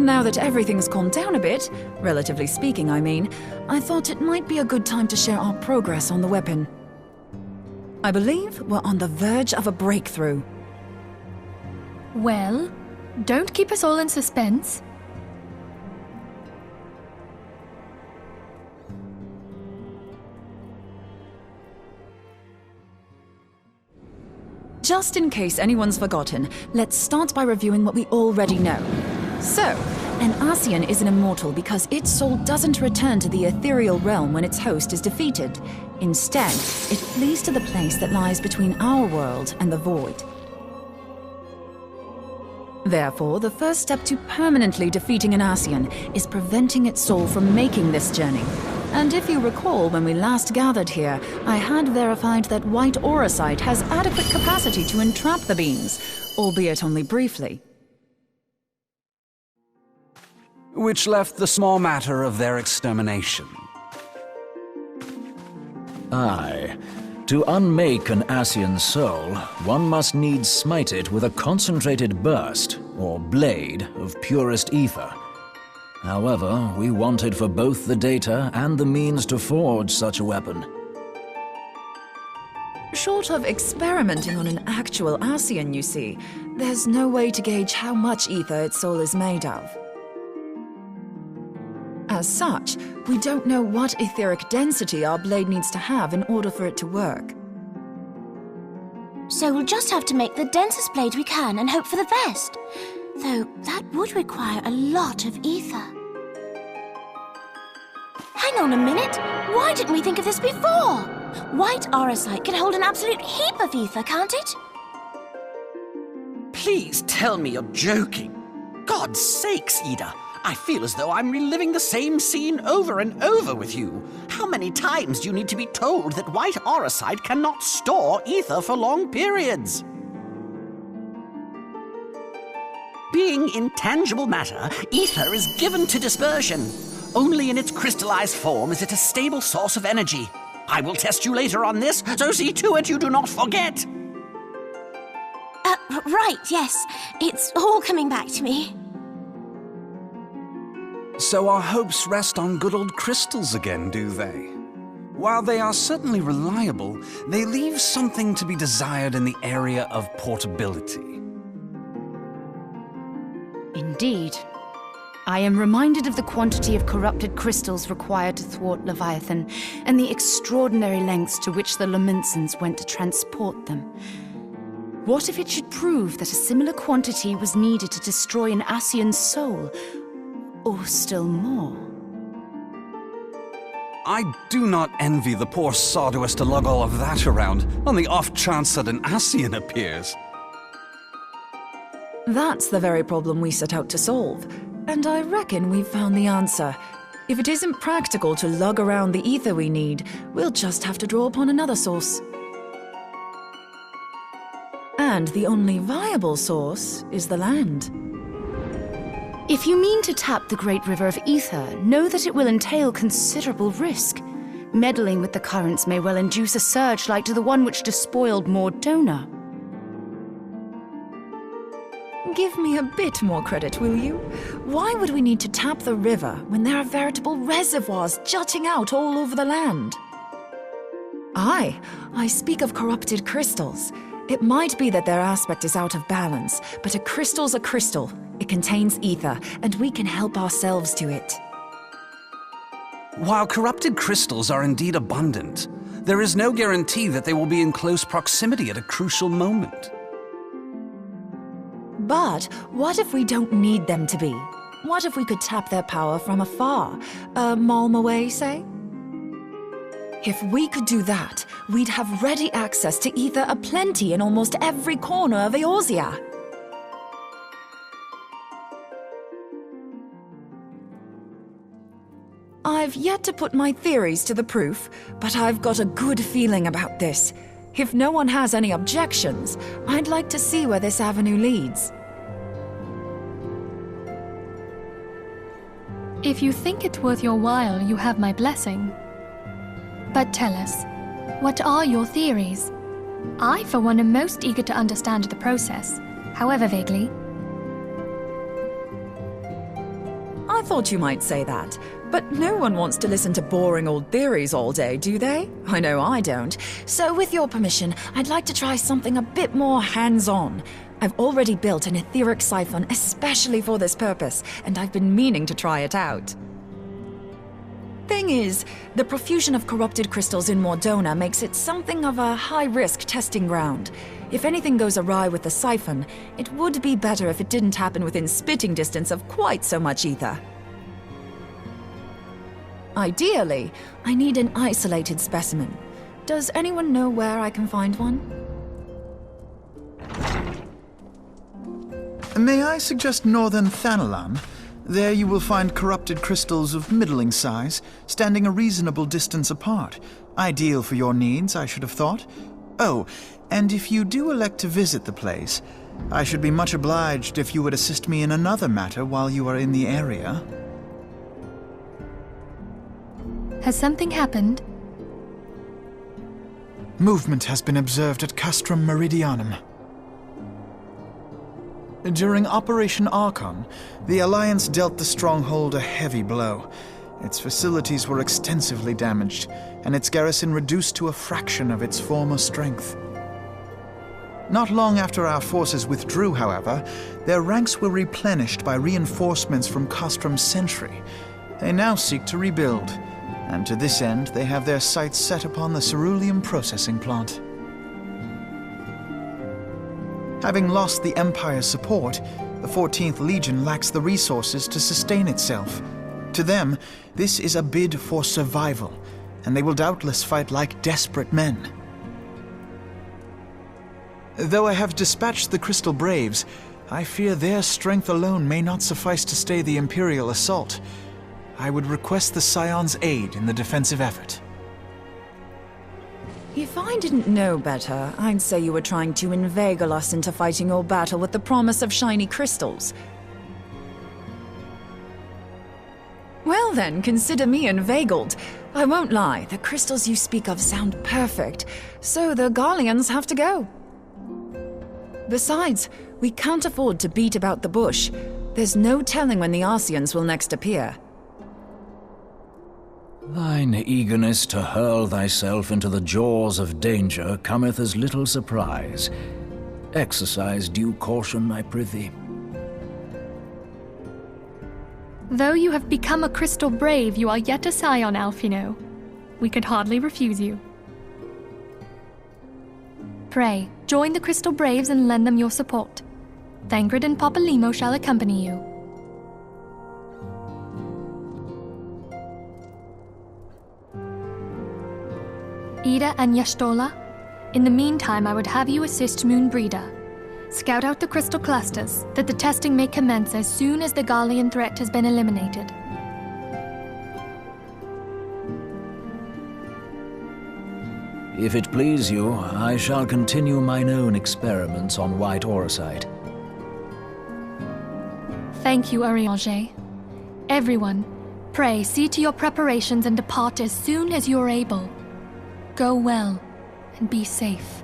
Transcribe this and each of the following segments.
Now that everything's calmed down a bit, relatively speaking I mean, I thought it might be a good time to share our progress on the weapon. I believe we're on the verge of a breakthrough. Well, don't keep us all in suspense. Just in case anyone's forgotten, let's start by reviewing what we already know. So, an Ascian is an immortal because its soul doesn't return to the ethereal realm when its host is defeated. Instead, it flees to the place that lies between our world and the void. Therefore, the first step to permanently defeating an Ascian is preventing its soul from making this journey. And if you recall, when we last gathered here, I had verified that white auracite has adequate capacity to entrap the beings, albeit only briefly. Which left the small matter of their extermination. Aye. To unmake an Ascian soul, one must needs smite it with a concentrated burst, or blade, of purest ether. However, we wanted for both the data and the means to forge such a weapon. Short of experimenting on an actual Ascian, you see, there's no way to gauge how much ether its soul is made of. As such, we don't know what etheric density our blade needs to have in order for it to work. So we'll just have to make the densest blade we can and hope for the best. Though that would require a lot of ether. Hang on a minute! Why didn't we think of this before? White auracite can hold an absolute heap of ether, can't it? Please tell me you're joking. God's sakes, Ida. I feel as though I'm reliving the same scene over and over with you. How many times do you need to be told that white auracite cannot store ether for long periods? Being intangible matter, ether is given to dispersion. Only in its crystallized form is it a stable source of energy. I will test you later on this, so see to it you do not forget. Right, yes. It's all coming back to me. So our hopes rest on good old crystals again, do they? While they are certainly reliable, they leave something to be desired in the area of portability. Indeed. I am reminded of the quantity of corrupted crystals required to thwart Leviathan, and the extraordinary lengths to which the Lamentsons went to transport them. What if it should prove that a similar quantity was needed to destroy an Ascian's soul? Or still more? I do not envy the poor sod who has to lug all of that around, on the off chance that an Ascian appears. That's the very problem we set out to solve, and I reckon we've found the answer. If it isn't practical to lug around the ether we need, we'll just have to draw upon another source. And the only viable source is the land. If you mean to tap the Great River of Ether, know that it will entail considerable risk. Meddling with the currents may well induce a surge like to the one which despoiled Moenbryda. Give me a bit more credit, will you? Why would we need to tap the river when there are veritable reservoirs jutting out all over the land? Aye, I speak of corrupted crystals. It might be that their aspect is out of balance, but a crystal's a crystal. It contains ether, and we can help ourselves to it. While corrupted crystals are indeed abundant, there is no guarantee that they will be in close proximity at a crucial moment. But what if we don't need them to be? What if we could tap their power from afar, a malm away, say? If we could do that, we'd have ready access to ether aplenty in almost every corner of Eorzea. I've yet to put my theories to the proof, but I've got a good feeling about this. If no one has any objections, I'd like to see where this avenue leads. If you think it worth your while, you have my blessing. But tell us, what are your theories? I, for one, am most eager to understand the process, however vaguely. I thought you might say that. But no one wants to listen to boring old theories all day, do they? I know I don't. So with your permission, I'd like to try something a bit more hands-on. I've already built an etheric siphon especially for this purpose, and I've been meaning to try it out. Thing is, the profusion of corrupted crystals in Mordona makes it something of a high-risk testing ground. If anything goes awry with the siphon, it would be better if it didn't happen within spitting distance of quite so much ether. Ideally, I need an isolated specimen. Does anyone know where I can find one? May I suggest northern Thanalan? There you will find corrupted crystals of middling size, standing a reasonable distance apart. Ideal for your needs, I should have thought. Oh, and if you do elect to visit the place, I should be much obliged if you would assist me in another matter while you are in the area. Has something happened? Movement has been observed at Castrum Meridianum. During Operation Archon, the Alliance dealt the stronghold a heavy blow. Its facilities were extensively damaged, and its garrison reduced to a fraction of its former strength. Not long after our forces withdrew, however, their ranks were replenished by reinforcements from Castrum's sentry. They now seek to rebuild, and to this end they have their sights set upon the ceruleum processing plant. Having lost the Empire's support, the 14th Legion lacks the resources to sustain itself. To them, this is a bid for survival, and they will doubtless fight like desperate men. Though I have dispatched the Crystal Braves, I fear their strength alone may not suffice to stay the Imperial assault. I would request the Scion's aid in the defensive effort. If I didn't know better, I'd say you were trying to inveigle us into fighting your battle with the promise of shiny crystals. Well then, consider me inveigled. I won't lie, the crystals you speak of sound perfect, so the Garleans have to go. Besides, we can't afford to beat about the bush. There's no telling when the Arsians will next appear. Thine eagerness to hurl thyself into the jaws of danger cometh as little surprise. Exercise due caution, I prithee. Though you have become a Crystal Brave, you are yet a Scion, Alphino. We could hardly refuse you. Pray, join the Crystal Braves and lend them your support. Thangred and Papalymo shall accompany you. Ida and Yashtola, in the meantime I would have you assist Moenbryda. Scout out the crystal clusters, that the testing may commence as soon as the Garlean threat has been eliminated. If it please you, I shall continue mine own experiments on white orosite. Thank you, Urianger. Everyone, pray see to your preparations and depart as soon as you are able. Go well, and be safe.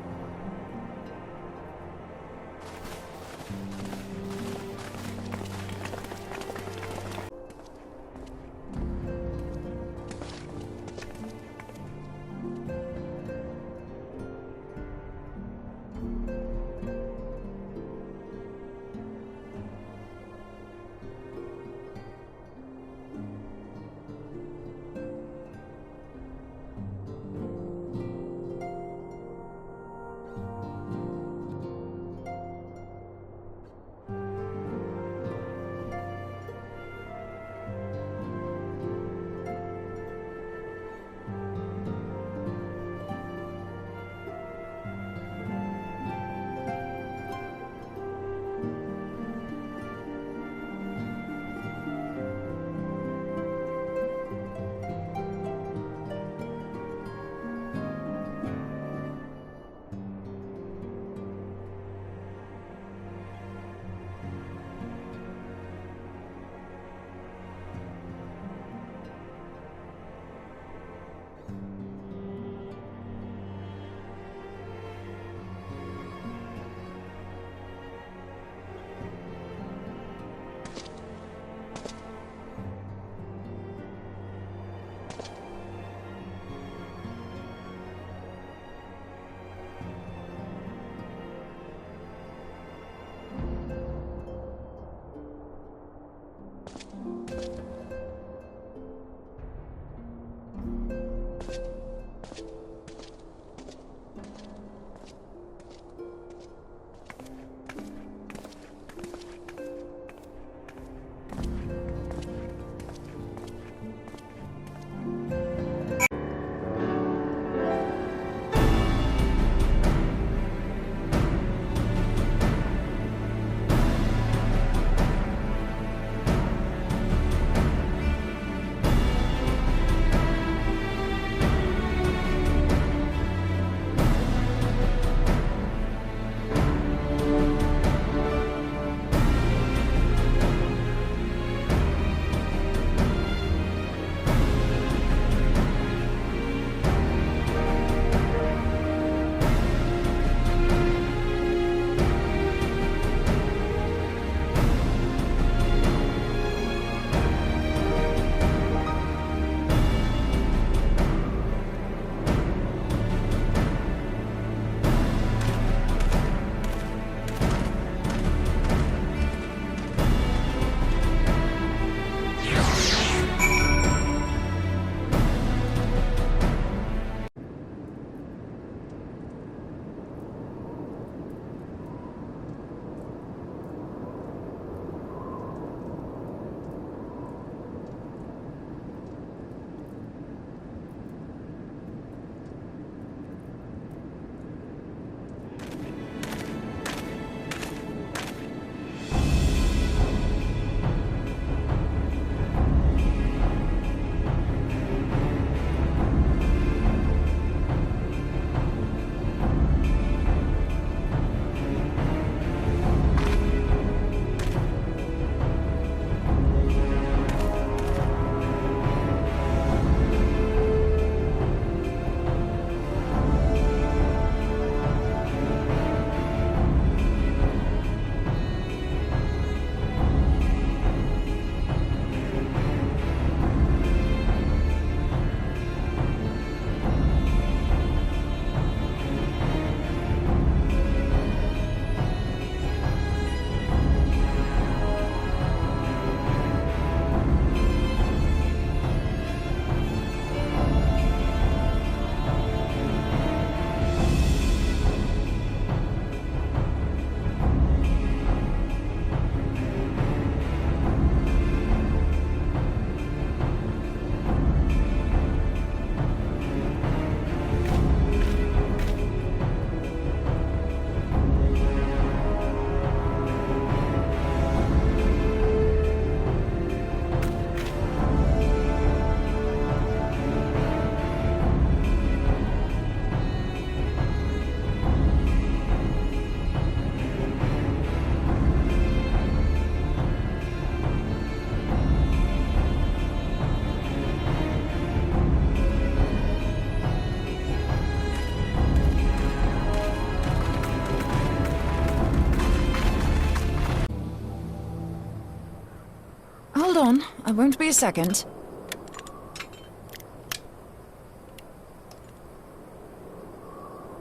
on. I won't be a second.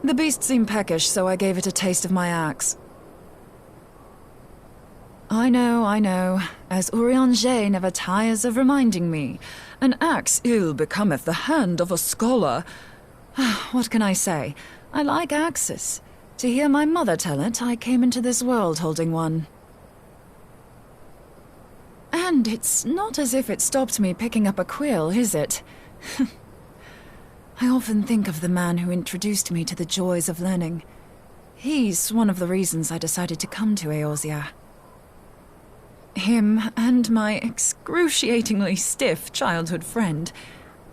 The beast seemed peckish, so I gave it a taste of my axe. I know, as Urianger never tires of reminding me. An axe ill becometh the hand of a scholar. What can I say? I like axes. To hear my mother tell it, I came into this world holding one. And it's not as if it stopped me picking up a quill, is it? I often think of the man who introduced me to the joys of learning. He's one of the reasons I decided to come to Eorzea. Him and my excruciatingly stiff childhood friend.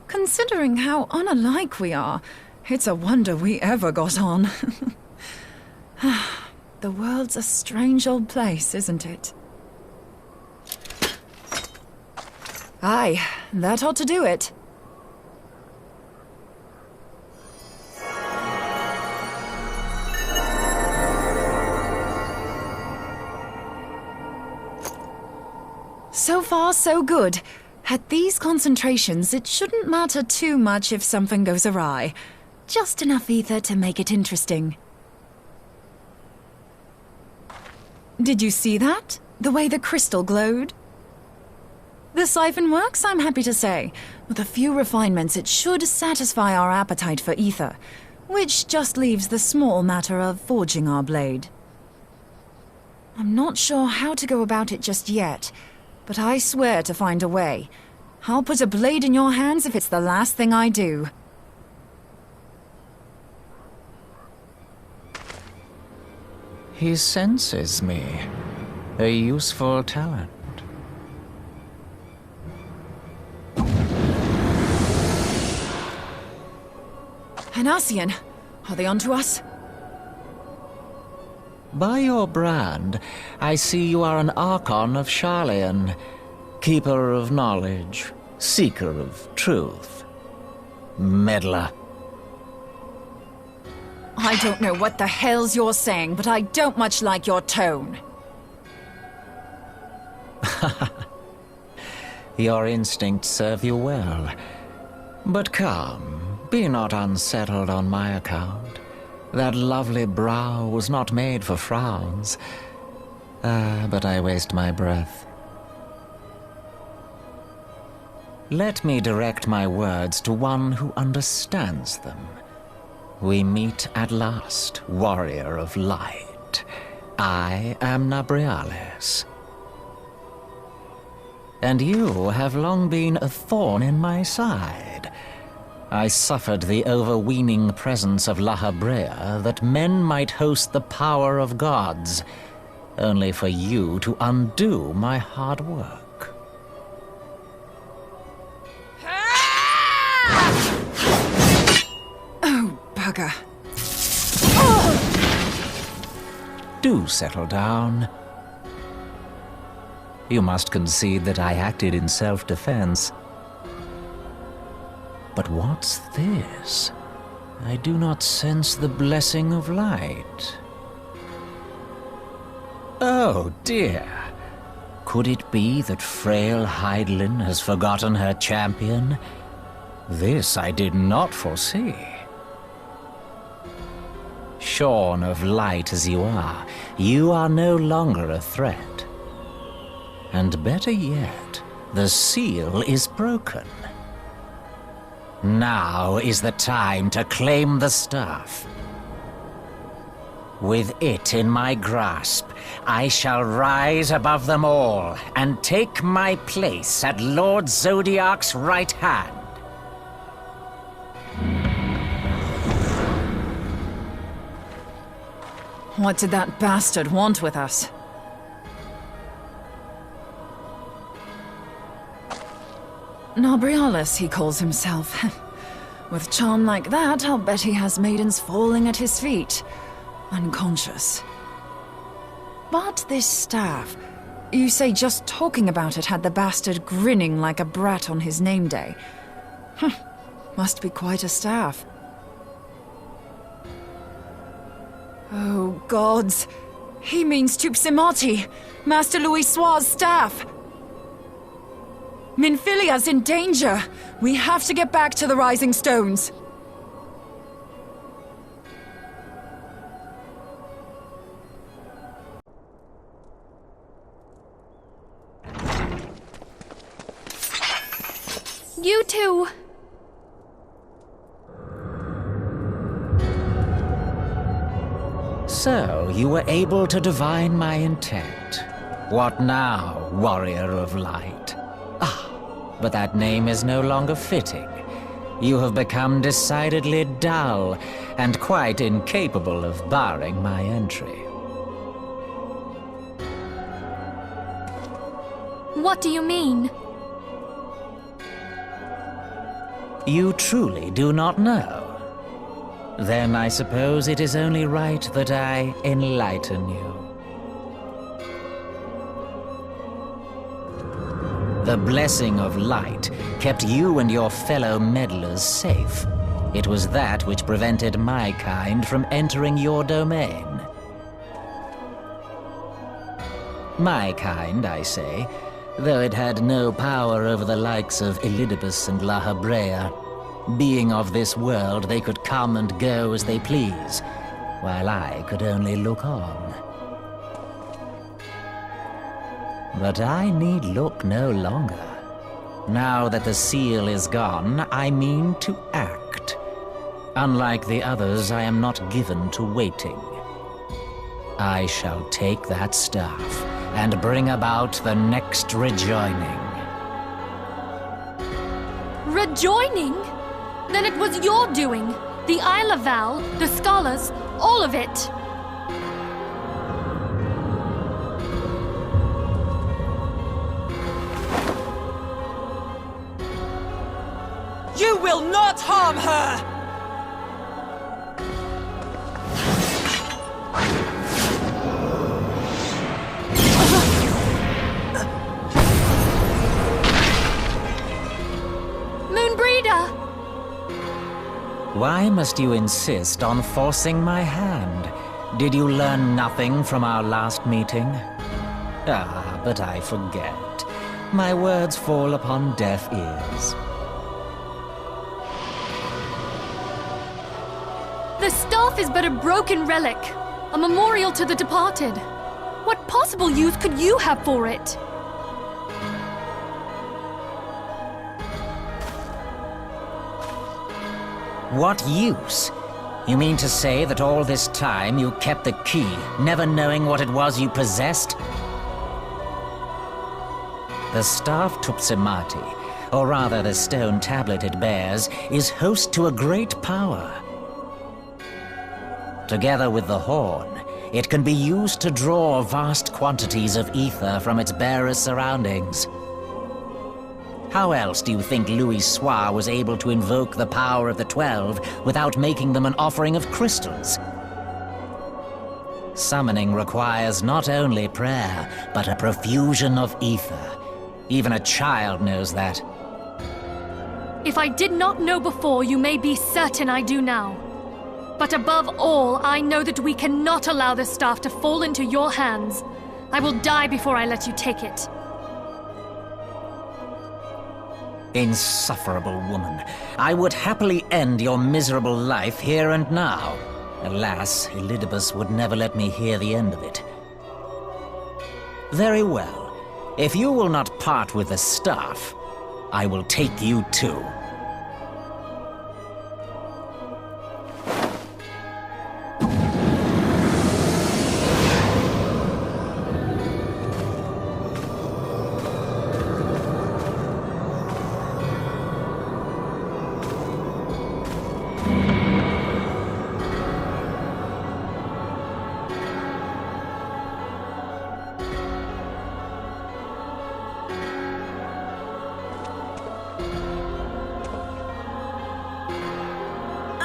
Considering how unalike we are, it's a wonder we ever got on. The world's a strange old place, isn't it? Aye, that ought to do it. So far, so good. At these concentrations, it shouldn't matter too much if something goes awry. Just enough ether to make it interesting. Did you see that? The way the crystal glowed? The siphon works, I'm happy to say. With a few refinements, it should satisfy our appetite for ether, which just leaves the small matter of forging our blade. I'm not sure how to go about it just yet, but I swear to find a way. I'll put a blade in your hands if it's the last thing I do. He senses me. A useful talent. An Ascian. Are they onto us? By your brand, I see you are an Archon of Sharlayan, keeper of knowledge, seeker of truth. Meddler. I don't know what the hell's you're saying, but I don't much like your tone. Your instincts serve you well. But come, be not unsettled on my account. That lovely brow was not made for frowns. But I waste my breath. Let me direct my words to one who understands them. We meet at last, warrior of light. I am Nabriales. And you have long been a thorn in my side. I suffered the overweening presence of La Habrea that men might host the power of gods, only for you to undo my hard work. Oh, bugger. Do settle down. You must concede that I acted in self-defense. But what's this? I do not sense the blessing of light. Oh dear. Could it be that frail Hydaelyn has forgotten her champion? This I did not foresee. Shorn of light as you are no longer a threat. And better yet, the seal is broken. Now is the time to claim the staff. With it in my grasp, I shall rise above them all and take my place at Lord Zodiac's right hand. What did that bastard want with us? Nabriales, he calls himself. With charm like that, I'll bet he has maidens falling at his feet, unconscious. But this staff, you say just talking about it had the bastard grinning like a brat on his name day. Must be quite a staff. Oh, gods. He means Tupsimati, Master Louis Soir's staff. Minfilia's in danger! We have to get back to the Rising Stones! You two! So, you were able to divine my intent. What now, warrior of light? Ah, but that name is no longer fitting. You have become decidedly dull, and quite incapable of barring my entry. What do you mean? You truly do not know? Then I suppose it is only right that I enlighten you. The blessing of light kept you and your fellow meddlers safe. It was that which prevented my kind from entering your domain. My kind, I say, though it had no power over the likes of Elidibus and Nabriales. Being of this world, they could come and go as they please, while I could only look on. But I need look no longer. Now that the seal is gone, I mean to act. Unlike the others, I am not given to waiting. I shall take that staff and bring about the next rejoining. Rejoining? Then it was your doing. The Isle of Val, the scholars, all of it. You will not harm her! Moenbryda! Why must you insist on forcing my hand? Did you learn nothing from our last meeting? Ah, but I forget. My words fall upon deaf ears. The staff is but a broken relic, a memorial to the departed. What possible use could you have for it? What use? You mean to say that all this time you kept the key, never knowing what it was you possessed? The staff Tupsimati, or rather the stone tablet it bears, is host to a great power. Together with the horn, it can be used to draw vast quantities of ether from its bearer's surroundings. How else do you think Louis Soir was able to invoke the power of the 12 without making them an offering of crystals? Summoning requires not only prayer, but a profusion of ether. Even a child knows that. If I did not know before, you may be certain I do now. But above all, I know that we cannot allow the staff to fall into your hands. I will die before I let you take it. Insufferable woman. I would happily end your miserable life here and now. Alas, Elidibus would never let me hear the end of it. Very well. If you will not part with the staff, I will take you too.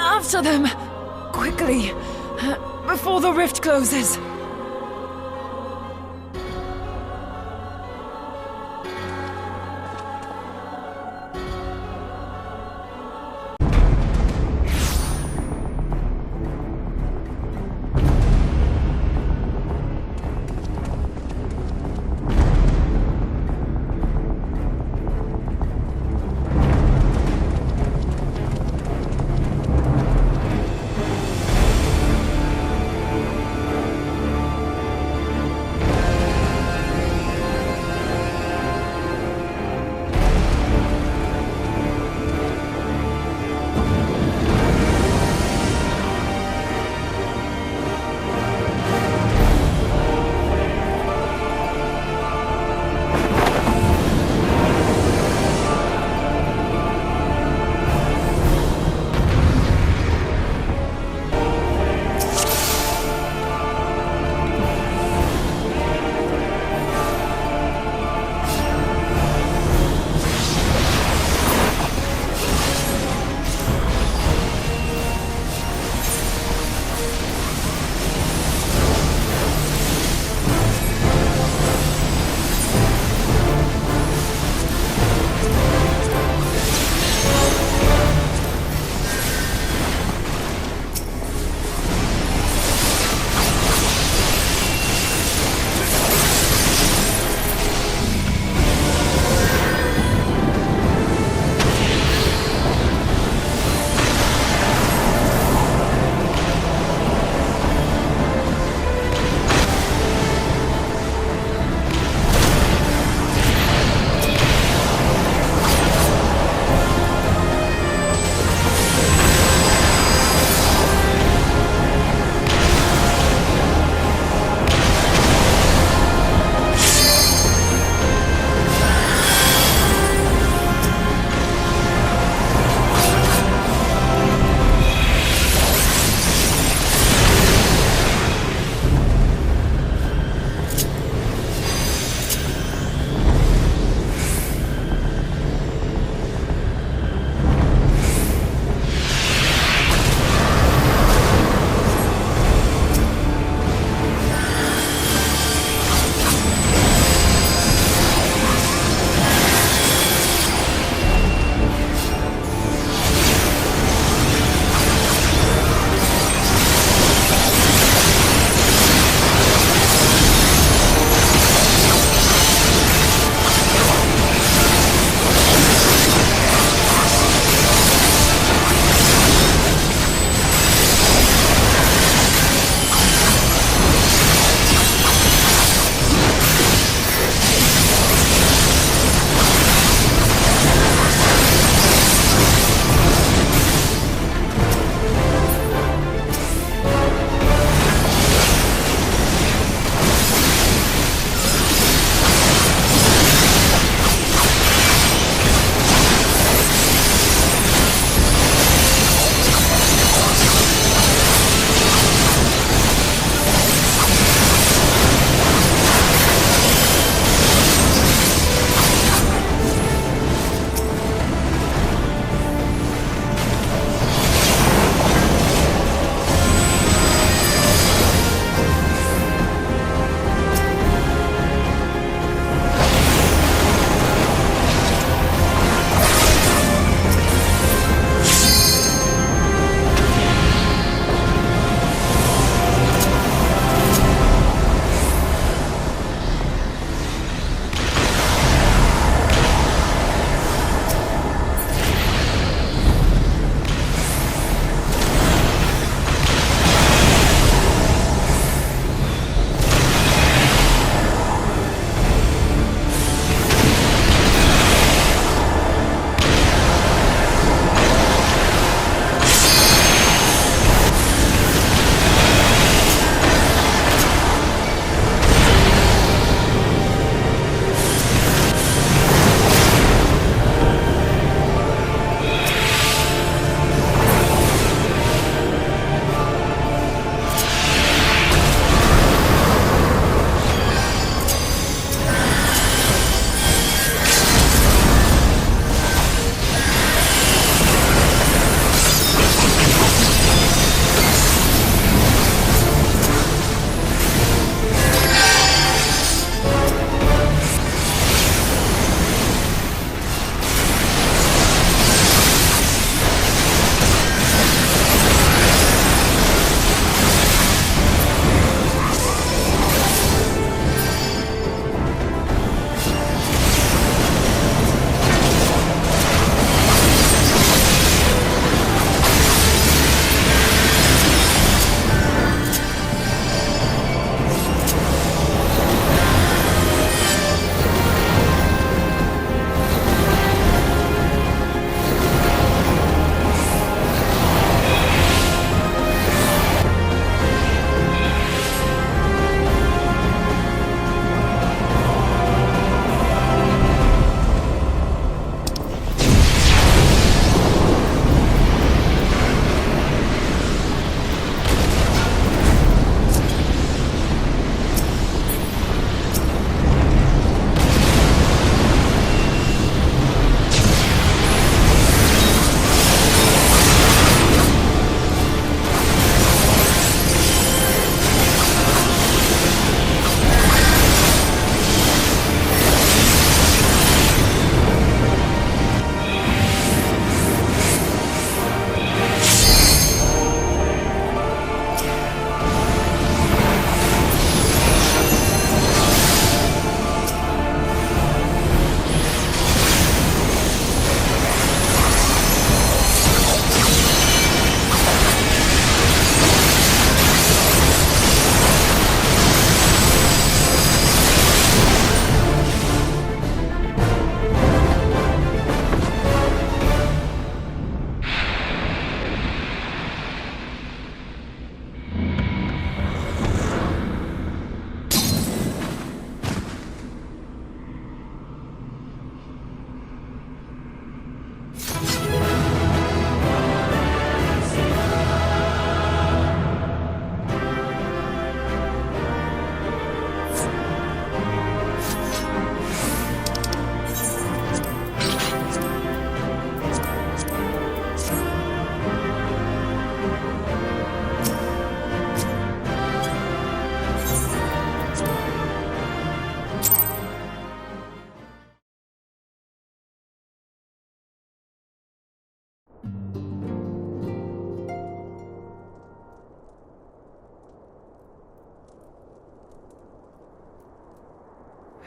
After them! Quickly! Before the rift closes!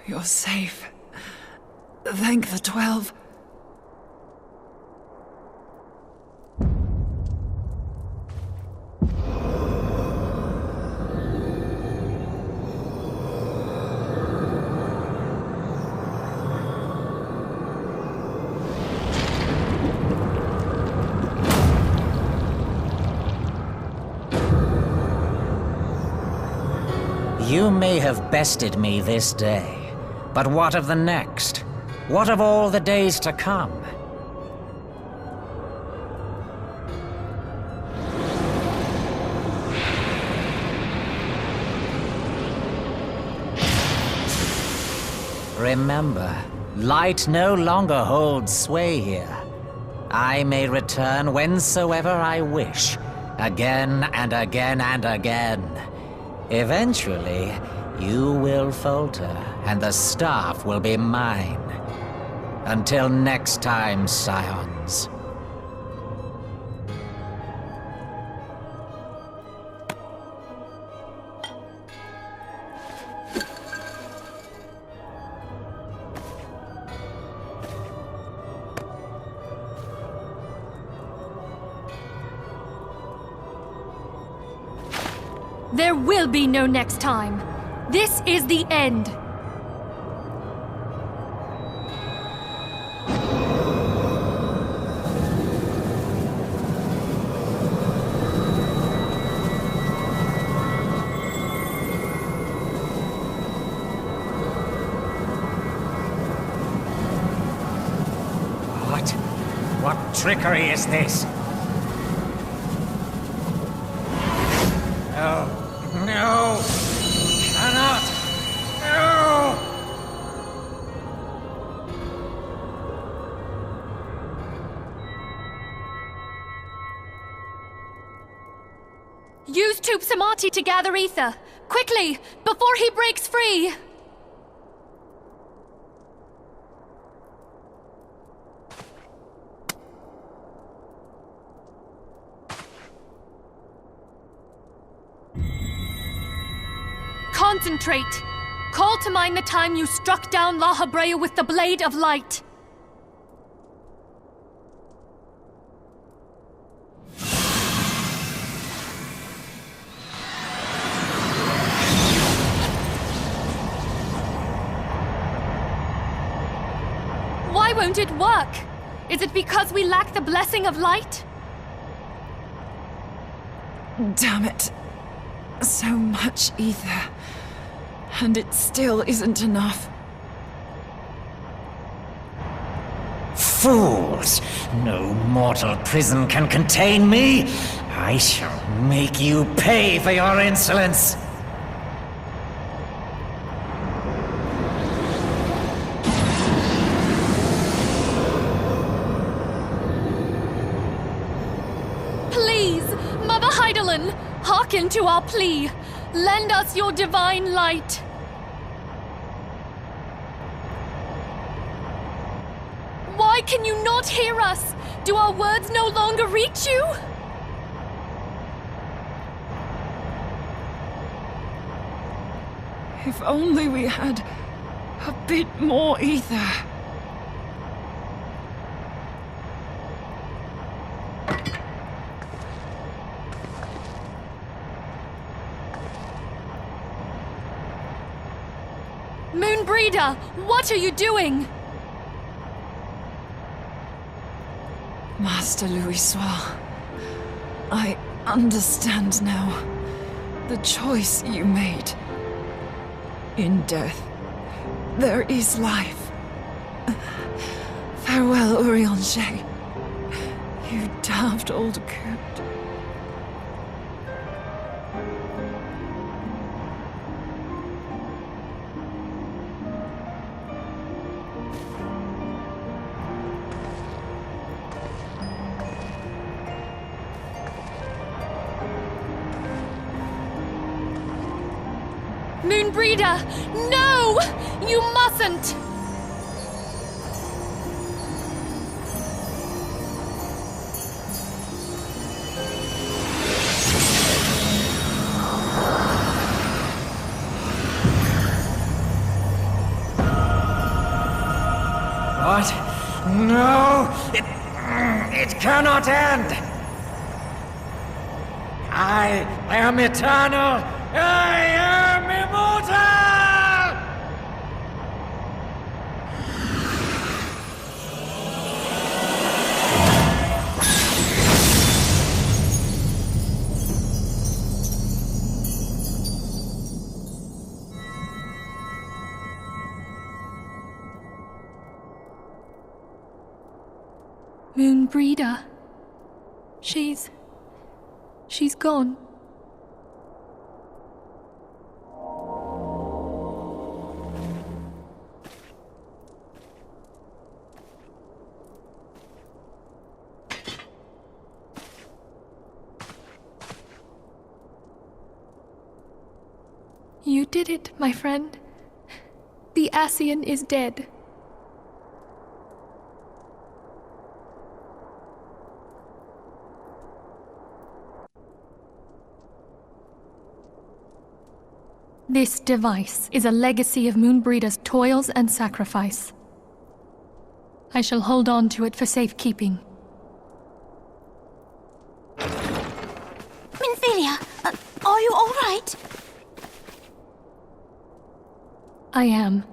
You're safe. Thank the 12. You may have bested me this day, but what of the next? What of all the days to come? Remember, light no longer holds sway here. I may return whensoever I wish, again and again and again. Eventually, you will falter, and the staff will be mine. Until next time, scions. There will be no next time. This is the end. What trickery is this? No. No! Cannot! No! Use Tube Samati to gather ether. Quickly, before he breaks free! Concentrate! Call to mind the time you struck down La Habrea with the Blade of Light. Why won't it work? Is it because we lack the blessing of light? Damn it. So much ether. And it still isn't enough. Fools! No mortal prison can contain me! I shall make you pay for your insolence! Please, Mother Heidelin, hearken to our plea. Lend us your divine light. Why can you not hear us? Do our words no longer reach you? If only we had a bit more ether. Moenbryda, what are you doing? Master Louisoix, I understand now. The choice you made. In death, there is life. Farewell, Urianger. You daft old coot. Moenbryda, no! You mustn't! No! It cannot end! I am eternal! I am immortal! Moenbryda. She's gone. You did it, my friend. The Ascian is dead. This device is a legacy of Moenbryda's toils and sacrifice. I shall hold on to it for safekeeping. Minfilia, are you all right? I am.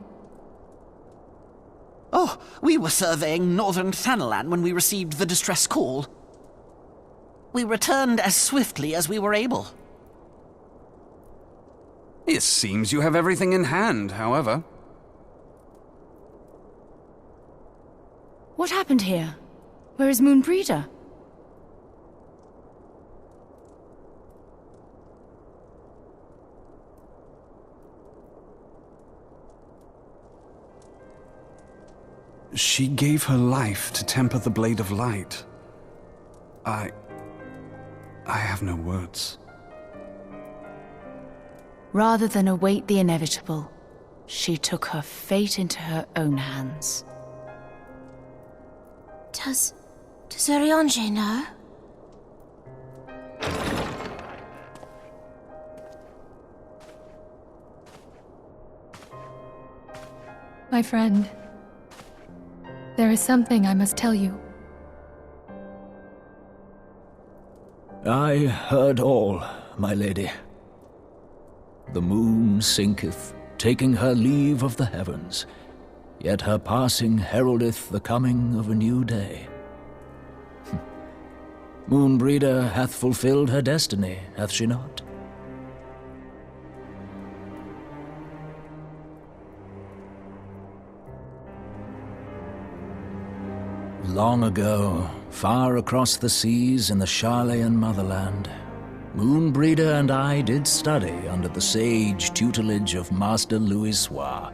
Oh, we were surveying northern Thanalan when we received the distress call. We returned as swiftly as we were able. It seems you have everything in hand, however. What happened here? Where is Moenbryda? She gave her life to temper the Blade of Light. I have no words. Rather than await the inevitable, she took her fate into her own hands. Does Urianger know? My friend, there is something I must tell you. I heard all, my lady. The moon sinketh, taking her leave of the heavens, yet her passing heraldeth the coming of a new day. Moenbryda hath fulfilled her destiny, hath she not? Long ago, far across the seas in the Sharlayan motherland, Moenbryda and I did study under the sage tutelage of Master Louisoix.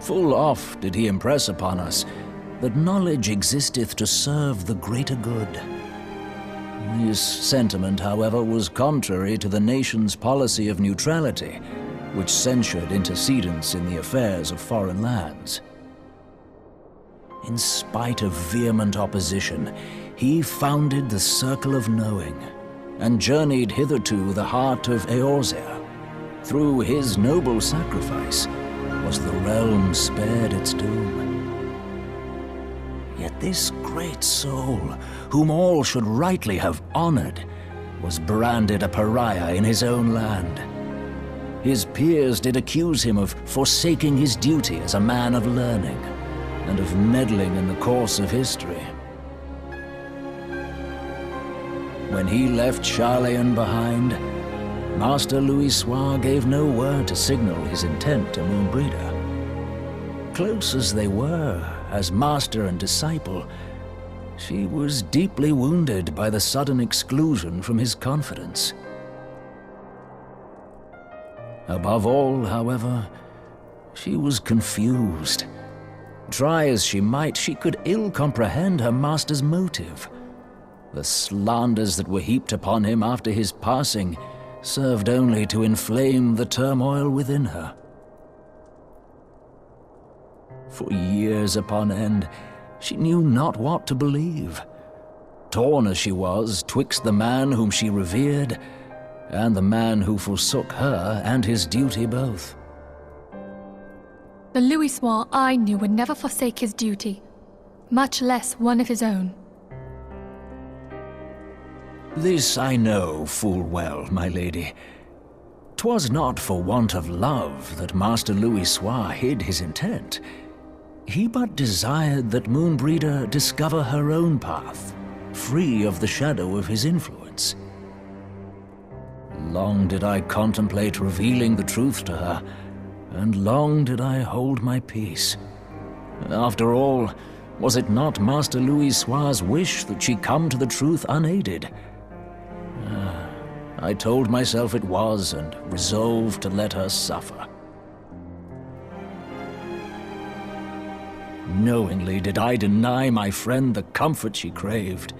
Full oft did he impress upon us that knowledge existeth to serve the greater good. His sentiment, however, was contrary to the nation's policy of neutrality, which censured intercedence in the affairs of foreign lands. In spite of vehement opposition, he founded the Circle of Knowing, and journeyed hitherto the heart of Eorzea. Through his noble sacrifice was the realm spared its doom. Yet this great soul, whom all should rightly have honored, was branded a pariah in his own land. His peers did accuse him of forsaking his duty as a man of learning, and of meddling in the course of history. When he left Sharlayan behind, Master Louisoix gave no word to signal his intent to Moenbryda. Close as they were, as master and disciple, she was deeply wounded by the sudden exclusion from his confidence. Above all, however, she was confused. Try as she might, she could ill comprehend her master's motive. The slanders that were heaped upon him after his passing served only to inflame the turmoil within her. For years upon end, she knew not what to believe. Torn as she was twixt the man whom she revered and the man who forsook her and his duty both. The Louisoix I knew would never forsake his duty, much less one of his own. This I know full well, my lady. 'Twas not for want of love that Master Louis Soir hid his intent. He but desired that Moenbryda discover her own path, free of the shadow of his influence. Long did I contemplate revealing the truth to her, and long did I hold my peace. After all, was it not Master Louis Soir's wish that she come to the truth unaided? I told myself it was, and resolved to let her suffer. Knowingly did I deny my friend the comfort she craved.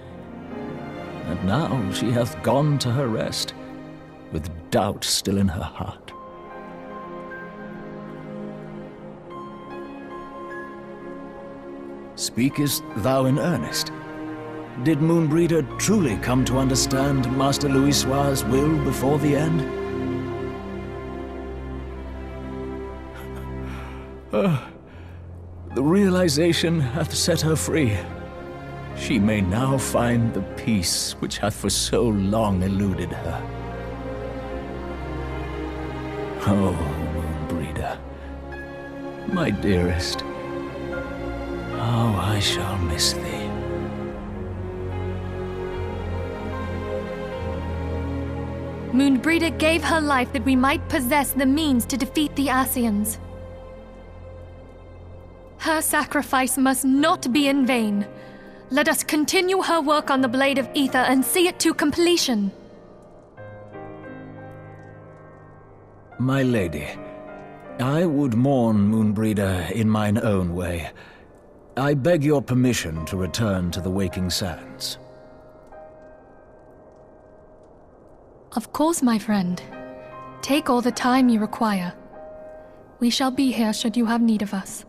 And now she hath gone to her rest, with doubt still in her heart. Speakest thou in earnest? Did Moenbryda truly come to understand Master Louis Soir's will before the end? The realization hath set her free. She may now find the peace which hath for so long eluded her. Oh, Moenbryda, my dearest, how I shall miss thee. Moenbryda gave her life that we might possess the means to defeat the Ascians. Her sacrifice must not be in vain. Let us continue her work on the Blade of Ether and see it to completion. My lady, I would mourn Moenbryda in mine own way. I beg your permission to return to the Waking Sands. Of course, my friend. Take all the time you require. We shall be here should you have need of us.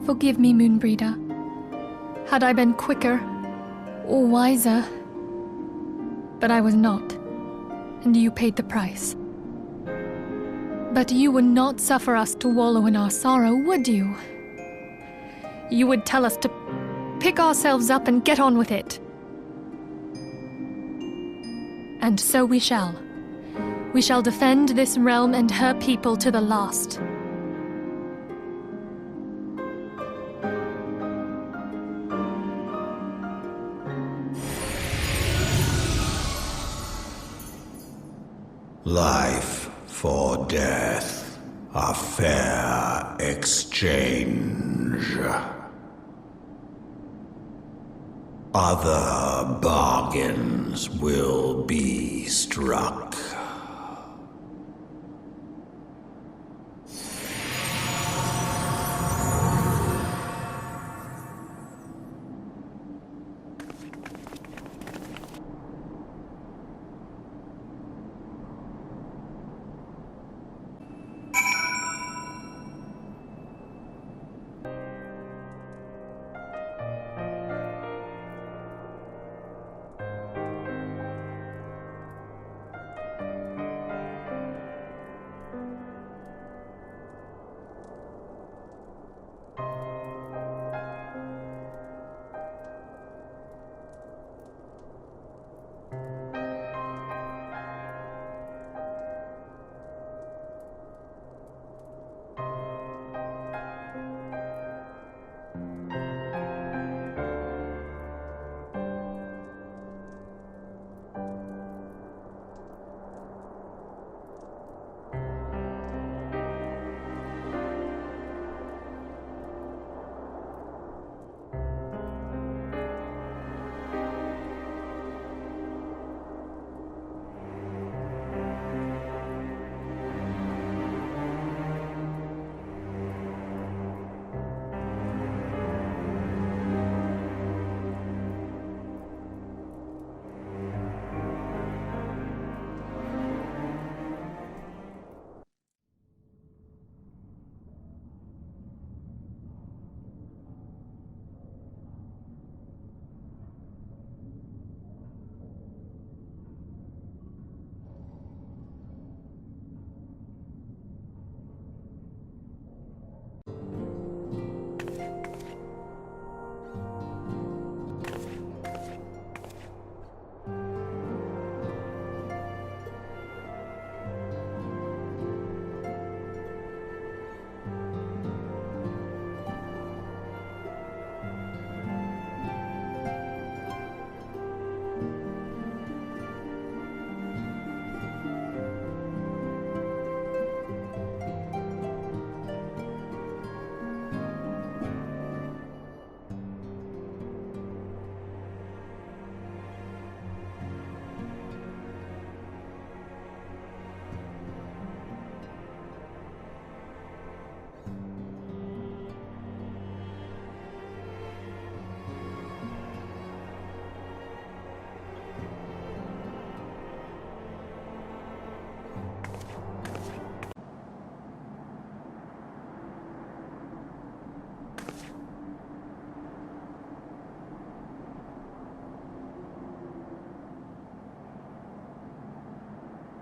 Forgive me, Moenbryda. Had I been quicker or wiser, but I was not, and you paid the price. But you would not suffer us to wallow in our sorrow, would you? You would tell us to pick ourselves up and get on with it. And so we shall. We shall defend this realm and her people to the last. Life for death, a fair exchange. Other bargains will be struck.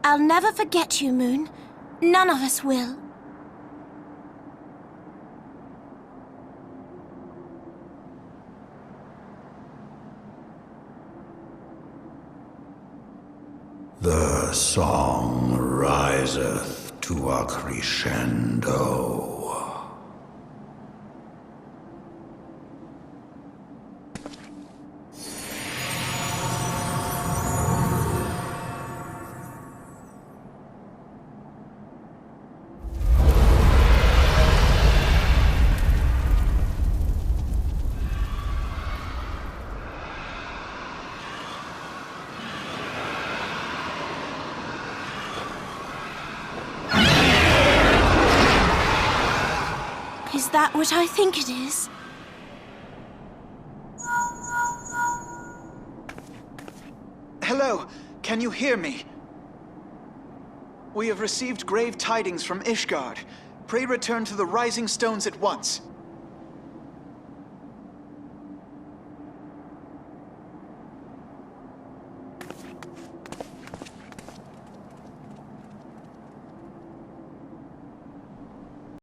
I'll never forget you, Moon. None of us will. The song riseth to a crescendo. Is that what I think it is? Hello, can you hear me? We have received grave tidings from Ishgard. Pray return to the Rising Stones at once.